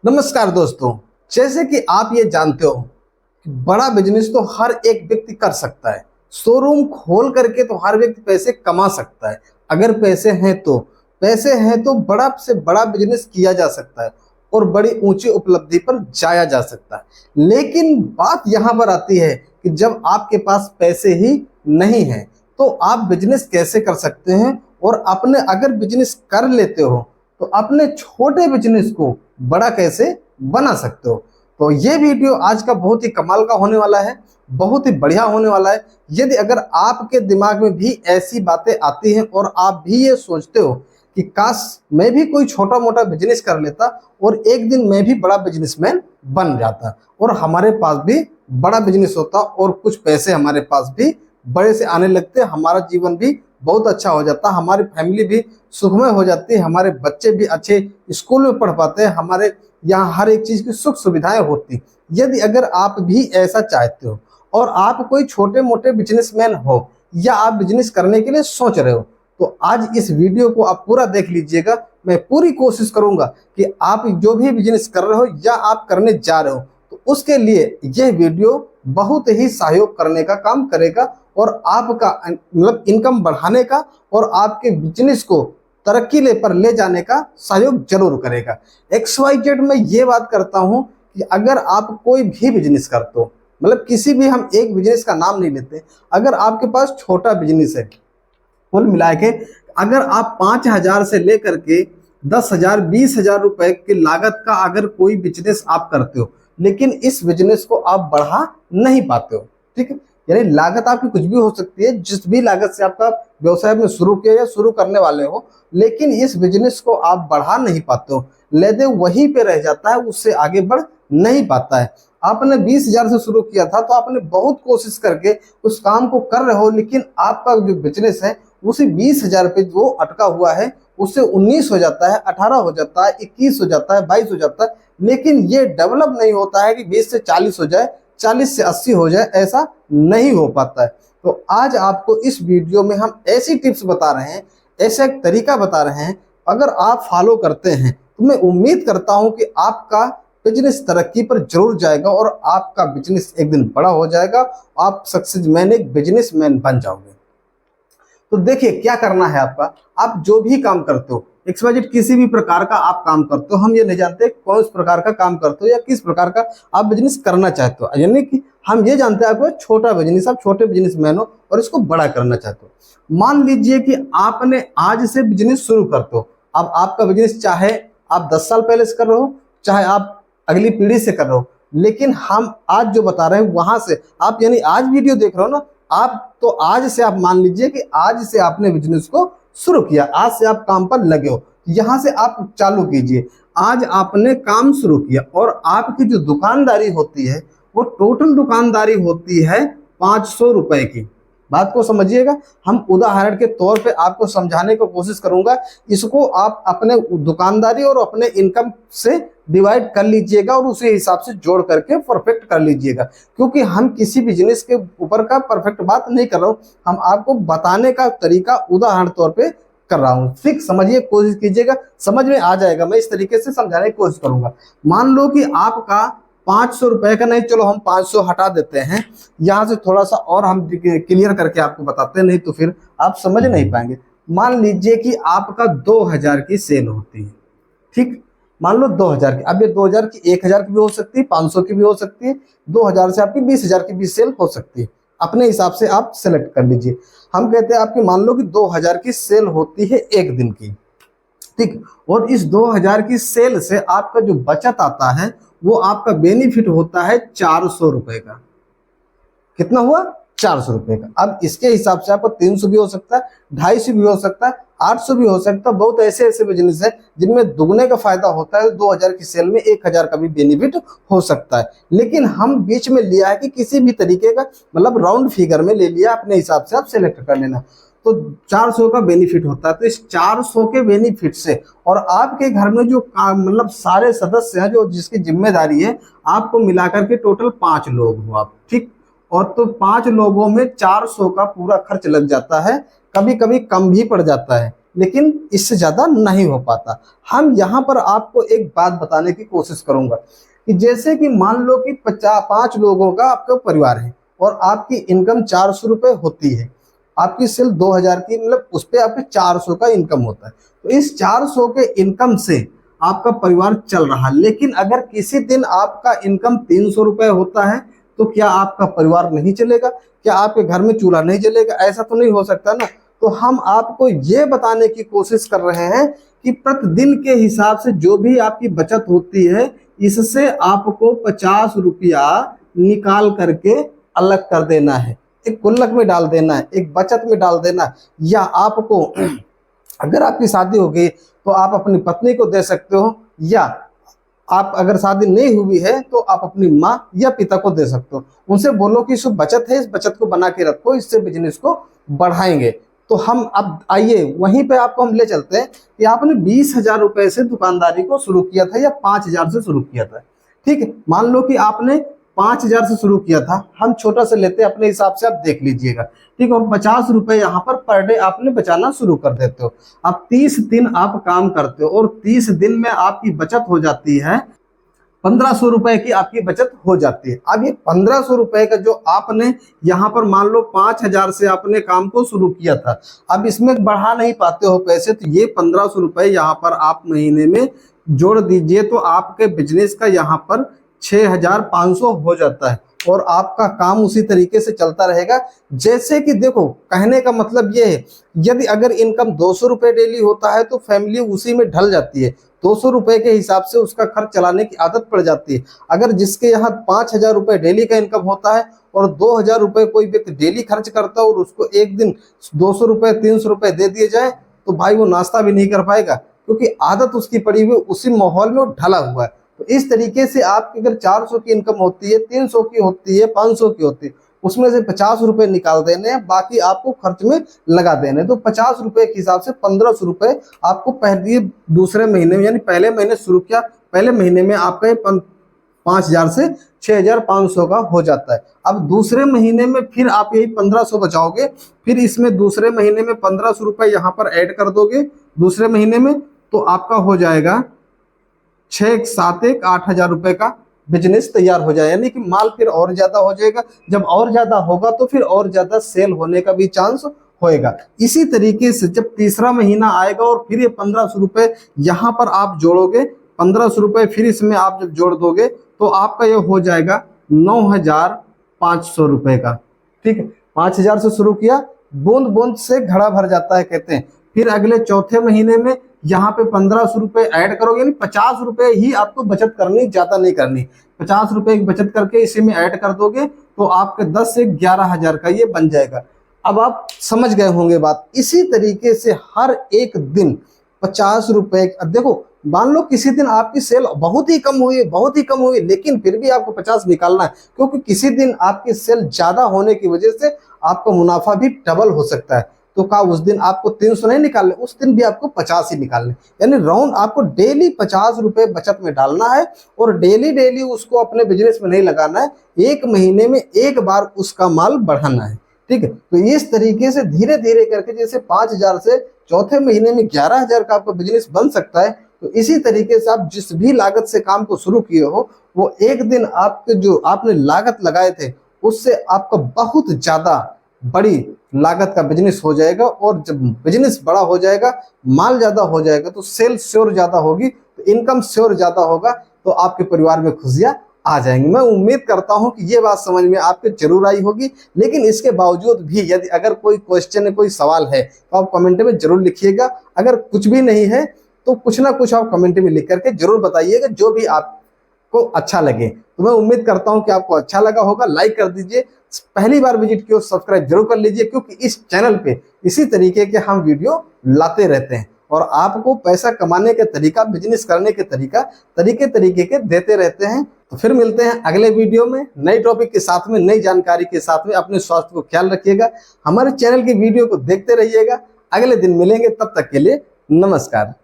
नमस्कार दोस्तों। जैसे कि आप ये जानते हो कि बड़ा बिजनेस तो हर एक व्यक्ति कर सकता है। शोरूम खोल करके तो हर व्यक्ति पैसे कमा सकता है। अगर पैसे हैं तो बड़ा से बड़ा बिजनेस किया जा सकता है और बड़ी ऊंची उपलब्धि पर जाया जा सकता है। लेकिन बात यहाँ पर आती है कि जब आपके पास पैसे ही नहीं है तो आप बिजनेस कैसे कर सकते हैं, और अपने अगर बिजनेस कर लेते हो तो अपने छोटे बिजनेस को बड़ा कैसे बना सकते हो। तो ये वीडियो आज का बहुत ही कमाल का होने वाला है, बहुत ही बढ़िया होने वाला है। यदि अगर आपके दिमाग में भी ऐसी बातें आती हैं और आप भी ये सोचते हो कि काश मैं भी कोई छोटा मोटा बिजनेस कर लेता और एक दिन मैं भी बड़ा बिजनेसमैन बन जाता और हमारे पास भी बड़ा बिजनेस होता और कुछ पैसे हमारे पास भी बड़े से आने लगते, हमारा जीवन भी बहुत अच्छा हो जाता, हमारी फैमिली भी सुखमय हो जाती है, हमारे बच्चे भी अच्छे स्कूल में पढ़ पाते हैं, हमारे यहाँ हर एक चीज़ की सुख सुविधाएं होती। यदि अगर आप भी ऐसा चाहते हो और आप कोई छोटे मोटे बिजनेसमैन हो या आप बिजनेस करने के लिए सोच रहे हो तो आज इस वीडियो को आप पूरा देख लीजिएगा। मैं पूरी कोशिश करूंगा कि आप जो भी बिजनेस कर रहे हो या आप करने जा रहे हो तो उसके लिए यह वीडियो बहुत ही सहयोग करने का काम करेगा और आपका मतलब इनकम बढ़ाने का और आपके बिजनेस को तरक्की पर ले जाने का सहयोग जरूर करेगा। XYZ में ये बात करता हूं कि अगर आप कोई भी बिजनेस करते हो, मतलब किसी भी, हम एक बिजनेस का नाम नहीं लेते, अगर आपके पास छोटा बिजनेस है, कुल मिला के अगर आप 5,000 से लेकर के 10,000 20,000 रुपए की लागत का अगर कोई बिजनेस आप करते हो लेकिन इस बिजनेस को आप बढ़ा नहीं पाते हो, ठीक है, यानी लागत आपकी कुछ भी हो सकती है, जिस भी लागत से आपका व्यवसाय में शुरू किया या शुरू करने वाले हो, लेकिन इस बिजनेस को आप बढ़ा नहीं पाते हो, ले दे वहीं पे रह जाता है, उससे आगे बढ़ नहीं पाता है। आपने 20,000 से शुरू किया था तो आपने बहुत कोशिश करके उस काम को कर रहे हो, लेकिन आपका जो बिजनेस है उसी 20,000 पे वो अटका हुआ है, उससे 19 हो जाता है, 18 हो जाता है, 21 हो जाता है, 22 हो जाता है, लेकिन ये डेवलप नहीं होता है कि 20 से 40 हो जाए, 40 से 80 हो जाए, ऐसा नहीं हो पाता है। तो आज आपको इस वीडियो में हम ऐसी टिप्स बता रहे हैं, ऐसा एक तरीका बता रहे हैं, अगर आप फॉलो करते हैं तो मैं उम्मीद करता हूं कि आपका बिजनेस तरक्की पर जरूर जाएगा और आपका बिजनेस एक दिन बड़ा हो जाएगा, आप सक्सेस मैन, एक बिजनेसमैन बन जाओगे। तो देखिए क्या करना है आपका। आप जो भी काम करते हो, XYZ किसी भी प्रकार का आप काम करते हो, हम ये नहीं जानते कौन इस प्रकार का काम करते हो या किस प्रकार का आप बिजनेस करना चाहते हो, यानी कि हम ये जानते हैं आपको छोटा बिजनेस, आप छोटे बिजनेसमैन हो और इसको बड़ा करना चाहते हो। मान लीजिए कि आपने आज से बिजनेस शुरू करते हो, अब आपका बिजनेस चाहे आप 10 साल पहले से कर रहे हो, चाहे आप अगली पीढ़ी से कर रहे हो, लेकिन हम आज जो बता रहे हैं वहां से आप, यानी आज वीडियो देख रहे हो ना आप, तो आज से आप मान लीजिए कि आज से आपने बिजनेस को शुरू किया, आज से आप काम पर लगे हो, यहां से आप चालू कीजिए। आज आपने काम शुरू किया और आपकी जो दुकानदारी होती है वो टोटल दुकानदारी होती है 500 रुपए की। बात को समझिएगा, हम उदाहरण के तौर पे आपको समझाने की कोशिश करूंगा, इसको आप अपने दुकानदारी और अपने इनकम से डिवाइड कर लीजिएगा और उसी हिसाब से जोड़ करके परफेक्ट कर लीजिएगा, क्योंकि हम किसी बिजनेस के ऊपर का परफेक्ट बात नहीं कर रहा हूँ, हम आपको बताने का तरीका उदाहरण तौर पे कर रहा हूँ। ठीक समझिए, कोशिश कीजिएगा, समझ में आ जाएगा, मैं इस तरीके से समझाने की कोशिश करूंगा। मान लो कि आपका 500 रुपए का, नहीं चलो हम 500 हटा देते हैं, यहाँ से थोड़ा सा और हम क्लियर करके आपको बताते हैं, नहीं तो फिर आप समझ नहीं पाएंगे। मान लीजिए कि आपका 2,000 की सेल होती है, ठीक, मान लो 2,000 की, अब ये 2,000 की 1,000 की भी हो सकती है, 500 की भी हो सकती है, 2,000 से आपकी 20,000 की भी सेल हो सकती है, अपने हिसाब से आप सेलेक्ट कर लीजिए। हम कहते हैं आपकी मान लो कि 2,000 की सेल होती है एक दिन की, ठीक, और इस 2,000 की सेल से आपका जो बचत आता है वो आपका बेनिफिट होता है 400 रुपए का। कितना हुआ? 400 रुपए का। अब इसके हिसाब से आपको 300 भी हो सकता है, 250 भी हो सकता है, 800 भी हो सकता है। बहुत ऐसे ऐसे बिजनेस है जिनमें दुगने का फायदा होता है, 2,000 की सेल में 1,000 का भी बेनिफिट हो सकता है। लेकिन हम बीच में लिया है कि किसी भी तरीके का, मतलब राउंड फिगर में ले लिया, अपने हिसाब से आप सेलेक्ट कर लेना। तो 400 का बेनिफिट होता है, तो इस 400 के बेनिफिट से, और आपके घर में जो मतलब सारे सदस्य हैं, जो जिसकी जिम्मेदारी है, आपको मिलाकर के टोटल 5 लोग हो आप, ठीक, और तो 5 लोगों में 400 का पूरा खर्च लग जाता है, कभी कभी कम भी पड़ जाता है, लेकिन इससे ज़्यादा नहीं हो पाता। हम यहाँ पर आपको एक बात बताने की कोशिश करूँगा कि जैसे कि मान लो कि 5 लोगों का आपका परिवार है और आपकी इनकम 400 रुपये होती है, आपकी सेल 2000 की, मतलब उस पर आपके 400 का इनकम होता है। तो इस 400 के इनकम से आपका परिवार चल रहा है। लेकिन अगर किसी दिन आपका इनकम 300 रुपये होता है तो क्या आपका परिवार नहीं चलेगा? क्या आपके घर में चूल्हा नहीं जलेगा? ऐसा तो नहीं हो सकता ना। तो हम आपको ये बताने की कोशिश कर रहे हैं कि प्रतिदिन के हिसाब से जो भी आपकी बचत होती है, इससे आपको 50 रुपया निकाल करके अलग कर देना है, एक गुल्लक में डाल देना है, एक बचत में डाल देना। या आपको अगर आपकी शादी हो गई तो आप अपनी पत्नी को दे सकते हो, या आप अगर शादी नहीं हुई है तो आप अपनी माँ या पिता को दे सकते हो। उनसे बोलो कि जो बचत है इस बचत को बना के रखो, इससे बिजनेस को बढ़ाएंगे। तो हम अब आइए वहीं पे आपको हम ले चलते हैं कि आपने 20,000 रुपए से दुकानदारी को शुरू किया था या 5,000 से शुरू किया था। ठीक है, मान लो कि आपने 5,000 से शुरू किया था, हम छोटा से लेते हैं, अपने हिसाब से आप देख लीजिएगा। ठीक है, 50 रुपए यहाँ पर डे आपने बचाना शुरू कर देते हो। अब 30 दिन आप काम करते हो और 30 दिन में आपकी बचत हो जाती है 1500 रुपए की, आपकी बचत हो जाती है। अब ये 1500 रुपए का जो आपने यहाँ पर मान लो 5,000 से आपने काम को शुरू किया था, अब इसमें बढ़ा नहीं पाते हो पैसे, तो ये 1500 रुपए यहाँ पर आप महीने में जोड़ दीजिए तो आपके बिजनेस का यहाँ पर 6,500 हो जाता है और आपका काम उसी तरीके से चलता रहेगा। जैसे कि देखो, कहने का मतलब ये है, यदि अगर इनकम 200 रुपये डेली होता है तो फैमिली उसी में ढल जाती है, 200 रुपये के हिसाब से उसका खर्च चलाने की आदत पड़ जाती है। अगर जिसके यहाँ 5,000 रुपये डेली का इनकम होता है और 2,000 रुपये कोई व्यक्ति डेली खर्च करता है और उसको एक दिन 200 रुपये 300 रुपये दे दिए जाए तो भाई वो नाश्ता भी नहीं कर पाएगा, क्योंकि आदत उसकी पड़ी हुई उसी माहौल में वो ढला हुआ है। तो इस तरीके से आपकी अगर 400 की इनकम होती है, 300 की होती है, 500 की होती है, उसमें से 50 रुपए निकाल देने हैं, बाकी आपको खर्च में लगा देने। तो 50 रुपए के हिसाब से 1500 रुपए आपको पहले दूसरे महीने में, यानी पहले महीने शुरू किया, पहले महीने में आपका 5,000 से 6,500 का हो जाता है। अब दूसरे महीने में फिर आप यही 1500 बचाओगे, फिर इसमें दूसरे महीने में 1500 रुपए यहाँ पर ऐड कर दोगे दूसरे महीने में, तो आपका हो जाएगा 6 7 1 8,000 रुपए का बिजनेस तैयार हो जाए। यानी कि माल फिर और ज्यादा हो जाएगा, जब और ज्यादा होगा तो फिर और ज्यादा सेल होने का भी चांस होएगा। इसी तरीके से जब तीसरा महीना आएगा और फिर ये 1500 रुपए यहाँ पर आप जोड़ोगे, 1500 रुपए फिर इसमें आप जब जोड़ दोगे तो आपका ये हो जाएगा 9,500 रुपए का। ठीक है, 5,000 से शुरू किया, बूंद बूंद से घड़ा भर जाता है कहते हैं। फिर अगले चौथे महीने में यहाँ पे 1500 रुपए ऐड करोगे, यानी 50 रुपए ही आपको बचत करनी, ज्यादा नहीं करनी। 50 रुपए की बचत करके इसी में ऐड कर दोगे तो आपके 10 से 11,000 का ये बन जाएगा। अब आप समझ गए होंगे बात। इसी तरीके से हर एक दिन 50 रुपए, देखो मान लो किसी दिन आपकी सेल बहुत ही कम हुई, बहुत ही कम हुई, लेकिन फिर भी आपको 50 निकालना है, क्योंकि किसी दिन आपकी सेल ज्यादा होने की वजह से आपका मुनाफा भी डबल हो सकता है। तो का उस दिन आपको 300 नहीं निकालने, उस दिन भी आपको 50 ही निकालने। यानी राउंड आपको डेली 50 रुपए बचत में डालना है और डेली डेली उसको अपने बिजनेस में नहीं लगाना है, एक महीने में एक बार उसका माल बढ़ाना है। ठीक है, तो इस तरीके से धीरे धीरे करके जैसे 5,000 से चौथे महीने में 11,000 का आपका बिजनेस बन सकता है, तो इसी तरीके से आप जिस भी लागत से काम को शुरू किए हो, वो एक दिन आपके जो आपने लागत लगाए थे उससे आपका बहुत ज्यादा बड़ी लागत का बिजनेस हो जाएगा। और जब बिजनेस बड़ा हो जाएगा, माल ज्यादा हो जाएगा, तो सेल श्योर ज्यादा होगी, तो इनकम श्योर ज्यादा होगा, तो आपके परिवार में खुशियां आ जाएंगी। मैं उम्मीद करता हूं कि ये बात समझ में आपके जरूर आई होगी। लेकिन इसके बावजूद भी यदि अगर कोई क्वेश्चन है, कोई सवाल है, तो आप कमेंट में जरूर लिखिएगा। अगर कुछ भी नहीं है तो कुछ ना कुछ आप कमेंट में लिख करके जरूर बताइएगा, जो भी आपको अच्छा लगे। तो मैं उम्मीद करता हूं कि आपको अच्छा लगा होगा। लाइक कर दीजिए, पहली बार विजिट किया सब्सक्राइब जरूर कर लीजिए, क्योंकि इस चैनल पे इसी तरीके के हम वीडियो लाते रहते हैं और आपको पैसा कमाने के तरीका, बिजनेस करने के तरीके के देते रहते हैं। तो फिर मिलते हैं अगले वीडियो में नए टॉपिक के साथ में, नई जानकारी के साथ में। अपने स्वास्थ्य को ख्याल रखिएगा, हमारे चैनल की वीडियो को देखते रहिएगा। अगले दिन मिलेंगे, तब तक के लिए नमस्कार।